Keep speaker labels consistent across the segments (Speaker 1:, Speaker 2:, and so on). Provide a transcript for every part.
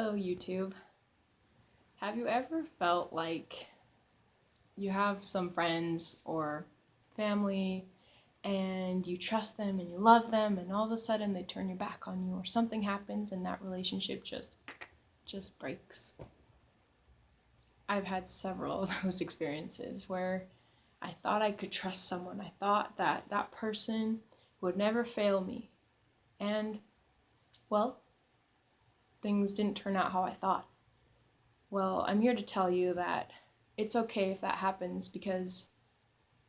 Speaker 1: Hello, YouTube. Have you ever felt like you have some friends or family and you trust them and you love them and all of a sudden they turn your back on you or something happens and that relationship just breaks? I've had several of those experiences where I thought I could trust someone. I thought that that person would never fail me. And, well, things didn't turn out how I thought. Well, I'm here to tell you that it's okay if that happens because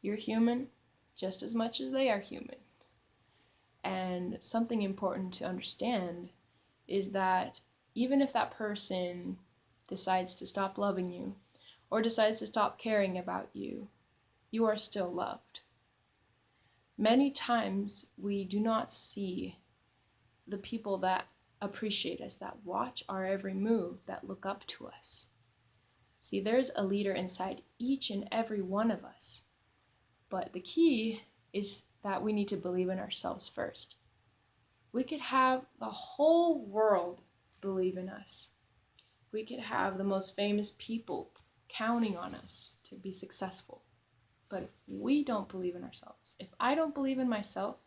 Speaker 1: you're human just as much as they are human. And something important to understand is that even if that person decides to stop loving you or decides to stop caring about you, you are still loved. Many times we do not see the people that appreciate us, that watch our every move, that look up to us. See, there's a leader inside each and every one of us. But the key is that we need to believe in ourselves first. We could have the whole world believe in us. We could have the most famous people counting on us to be successful. But if we don't believe in ourselves, if I don't believe in myself,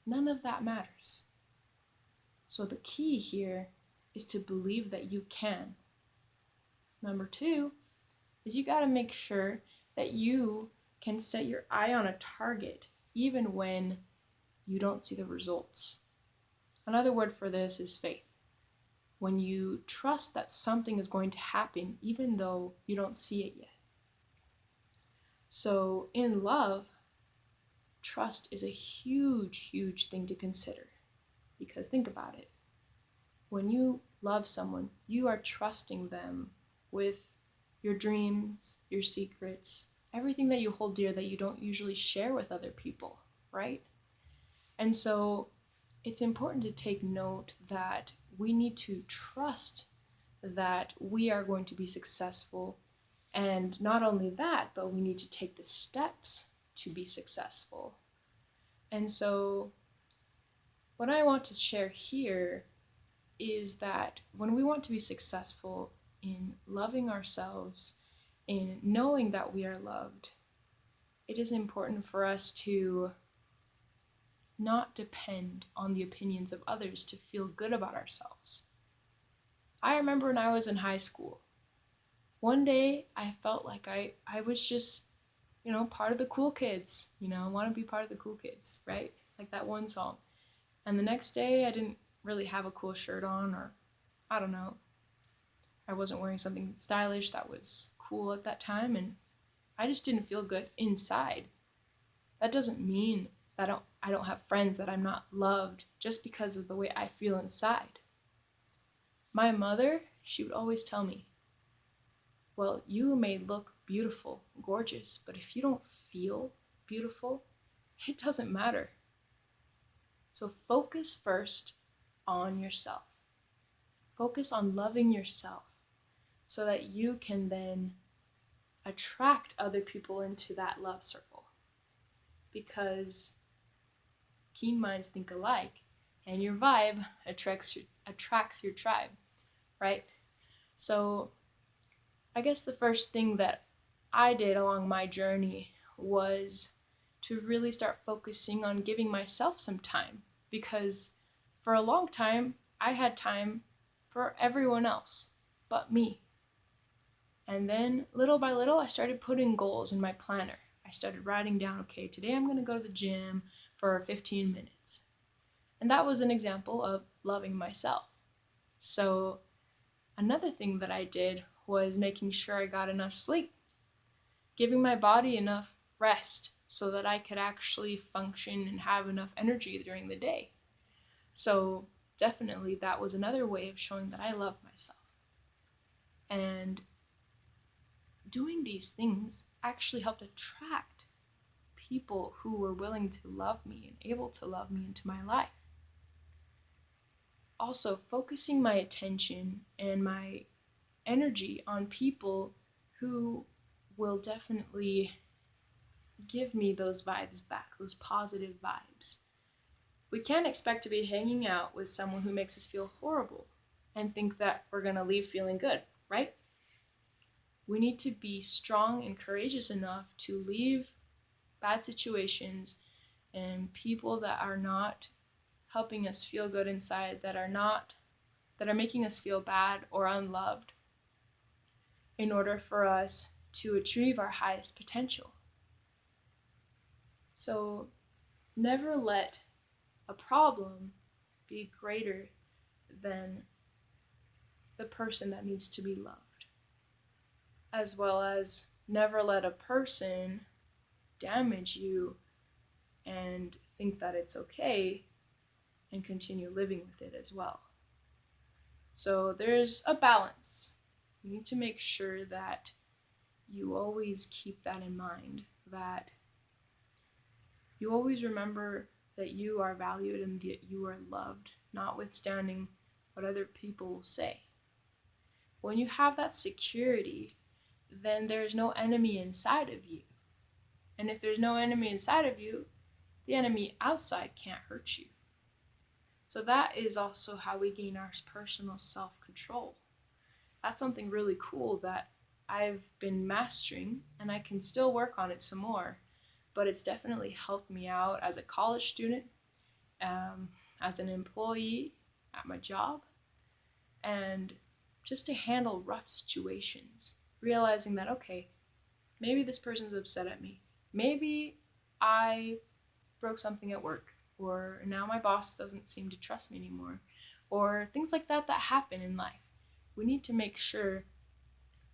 Speaker 1: none of that matters. So the key here is to believe that you can. Number two is you got to make sure that you can set your eye on a target even when you don't see the results. Another word for this is faith. When you trust that something is going to happen even though you don't see it yet. So in love, trust is a huge thing to consider. Because think about it. When you love someone, you are trusting them with your dreams, your secrets, everything that you hold dear that you don't usually share with other people, right? And so it's important to take note that we need to trust that we are going to be successful. And not only that, but we need to take the steps to be successful. And so what I want to share here is that when we want to be successful in loving ourselves, in knowing that we are loved, it is important for us to not depend on the opinions of others to feel good about ourselves. I remember when I was in high school, one day I felt like I was just, part of the cool kids. I want to be part of the cool kids, right? Like that one song. And the next day I didn't really have a cool shirt on, or I don't know. I wasn't wearing something stylish that was cool at that time, and I just didn't feel good inside. That doesn't mean that I don't have friends, that I'm not loved just because of the way I feel inside. My mother, she would always tell me, well, you may look beautiful, gorgeous, but if you don't feel beautiful, it doesn't matter. So focus first on yourself. Focus on loving yourself so that you can then attract other people into that love circle. Because keen minds think alike, and your vibe attracts your tribe, right? So I guess the first thing that I did along my journey was to really start focusing on giving myself some time, because for a long time I had time for everyone else but me. And then little by little I started putting goals in my planner. I started writing down, okay, today I'm going to go to the gym for 15 minutes. And that was an example of loving myself. So another thing that I did was making sure I got enough sleep, giving my body enough rest so that I could actually function and have enough energy during the day. So definitely that was another way of showing that I love myself. And doing these things actually helped attract people who were willing to love me and able to love me into my life. Also, focusing my attention and my energy on people who will definitely give me those vibes back, those positive vibes. We can't expect to be hanging out with someone who makes us feel horrible. and think that we're going to leave feeling good, right? We need to be strong and courageous enough to leave bad situations and people that are not helping us feel good inside, that are making us feel bad or unloved, in order for us to achieve our highest potential. So never let a problem be greater than the person that needs to be loved, as well as never let a person damage you and think that it's okay and continue living with it as well. So there's a balance. You need to make sure that you always keep that in mind, that you always remember that you are valued and that you are loved, notwithstanding what other people will say. When you have that security, then there's no enemy inside of you. And if there's no enemy inside of you, the enemy outside can't hurt you. So that is also how we gain our personal self-control. That's something really cool that I've been mastering, and I can still work on it some more. But it's definitely helped me out as a college student, as an employee at my job, and just to handle rough situations. Realizing that, okay, maybe this person's upset at me. Maybe I broke something at work, or now my boss doesn't seem to trust me anymore, or things like that happen in life. We need to make sure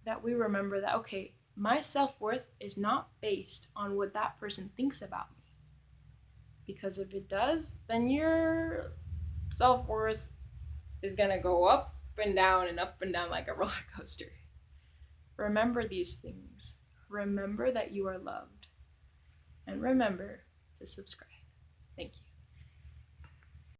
Speaker 1: that we remember that, okay, my self-worth is not based on what that person thinks about me. Because if it does, then your self-worth is going to go up and down like a roller coaster. Remember these things. Remember that you are loved. And remember to subscribe. Thank you.